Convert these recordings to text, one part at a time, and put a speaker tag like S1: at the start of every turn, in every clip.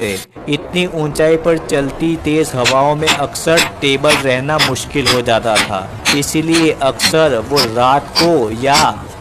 S1: थे। इतनी ऊंचाई पर चलती तेज हवाओं में अक्सर टेबल रहना मुश्किल हो जाता था, इसीलिए अक्सर वो रात को या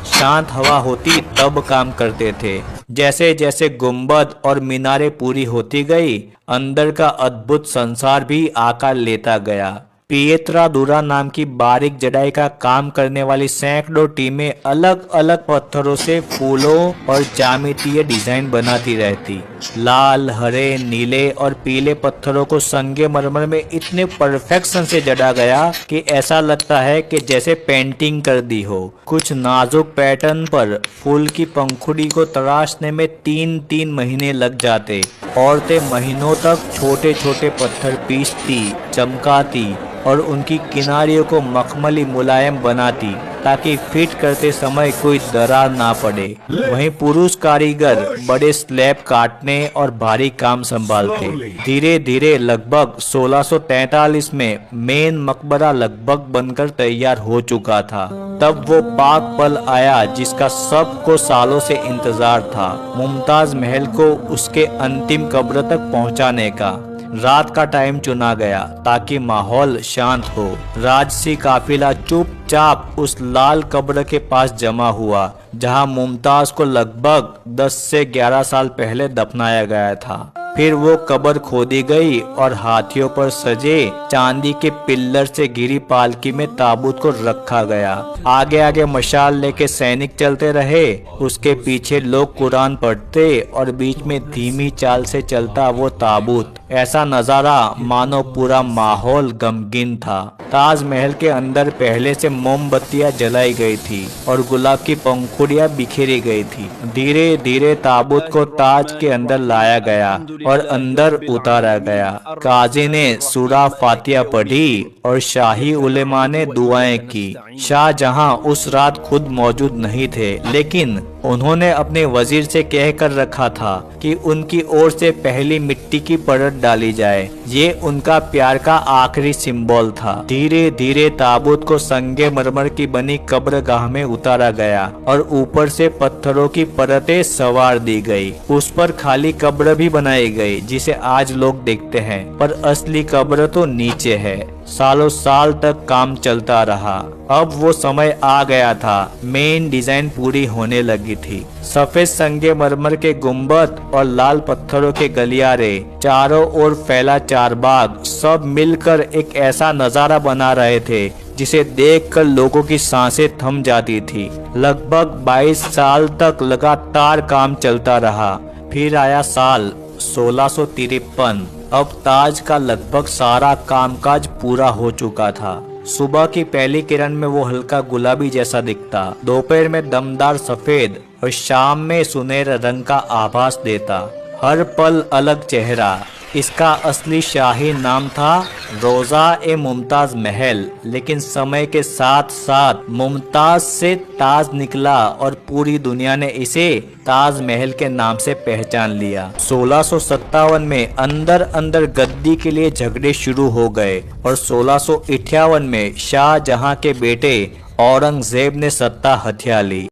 S1: शांत हवा होती तब काम करते थे। जैसे जैसे गुंबद और मीनारें पूरी होती गई, अंदर का अद्भुत संसार भी आकार लेता गया। पिएत्रादूरा नाम की बारीक जड़ाई का काम करने वाली सैकड़ों टीमें अलग अलग पत्थरों से फूलों और ज्यामितीय डिजाइन बनाती रहती। लाल, हरे, नीले और पीले पत्थरों को संगमरमर में इतने परफेक्शन से जड़ा गया कि ऐसा लगता है कि जैसे पेंटिंग कर दी हो। कुछ नाजुक पैटर्न पर फूल की पंखुड़ी को तराशने में 3-3 महीने लग जाते। औरतें महीनों तक छोटे छोटे पत्थर पीसती, चमकाती और उनकी किनारियों को मखमली मुलायम बनाती ताकि फिट करते समय कोई दरार ना पड़े। वहीं पुरुष कारीगर बड़े स्लैब काटने और भारी काम संभालते। धीरे धीरे लगभग 1643 में मेन मकबरा लगभग बनकर तैयार हो चुका था। तब वो पाक पल आया जिसका सबको सालों से इंतजार था, मुमताज महल को उसके अंतिम कब्र तक पहुंचाने का। रात का टाइम चुना गया ताकि माहौल शांत हो। राजसी काफिला चुपचाप उस लाल कब्र के पास जमा हुआ जहां मुमताज को लगभग 10 से 11 साल पहले दफनाया गया था। फिर वो कब्र खोदी गई और हाथियों पर सजे चांदी के पिल्लर से घिरी पालकी में ताबूत को रखा गया। आगे आगे मशाल लेके सैनिक चलते रहे, उसके पीछे लोग कुरान पढ़ते और बीच में धीमी चाल से चलता वो ताबूत। ऐसा नजारा मानो पूरा माहौल गमगीन था। ताजमहल के अंदर पहले से मोमबत्तियां जलाई गई थी और गुलाब की पंखुड़ियां बिखेरी गई थी। धीरे धीरे ताबूत को ताज के अंदर लाया गया और अंदर उतारा गया। काजी ने सूरा फातिहा पढ़ी और शाही उलेमा ने दुआएं की। शाहजहां उस रात खुद मौजूद नहीं थे, लेकिन उन्होंने अपने वजीर से कह कर रखा था कि उनकी ओर से पहली मिट्टी की परत डाली जाए। ये उनका प्यार का आखिरी सिंबल था। धीरे धीरे ताबूत को संगमरमर की बनी कब्रगाह में उतारा गया और ऊपर से पत्थरों की परतें सवार दी गई। उस पर खाली कब्र भी बनाई गई जिसे आज लोग देखते हैं, पर असली कब्र तो नीचे है। सालों साल तक काम चलता रहा। अब वो समय आ गया था, मेन डिजाइन पूरी होने लगी थी। सफेद संगमरमर के गुंबद और लाल पत्थरों के गलियारे, चारों ओर फैला चारबाग, सब मिलकर एक ऐसा नजारा बना रहे थे जिसे देखकर लोगों की सांसें थम जाती थी। लगभग 22 साल तक लगातार काम चलता रहा। फिर आया साल 1653। अब ताज का लगभग सारा कामकाज पूरा हो चुका था। सुबह की पहली किरण में वो हल्का गुलाबी जैसा दिखता, दोपहर में दमदार सफेद और शाम में सुनहरे रंग का आभास देता। हर पल अलग चेहरा। इसका असली शाही नाम था रोजा-ए-मुमताज महल, लेकिन समय के साथ साथ मुमताज से ताज निकला और पूरी दुनिया ने इसे ताज महल के नाम से पहचान लिया। 1657 में अंदर अंदर गद्दी के लिए झगड़े शुरू हो गए और 1658 में शाहजहां के बेटे औरंगजेब ने सत्ता हथिया ली।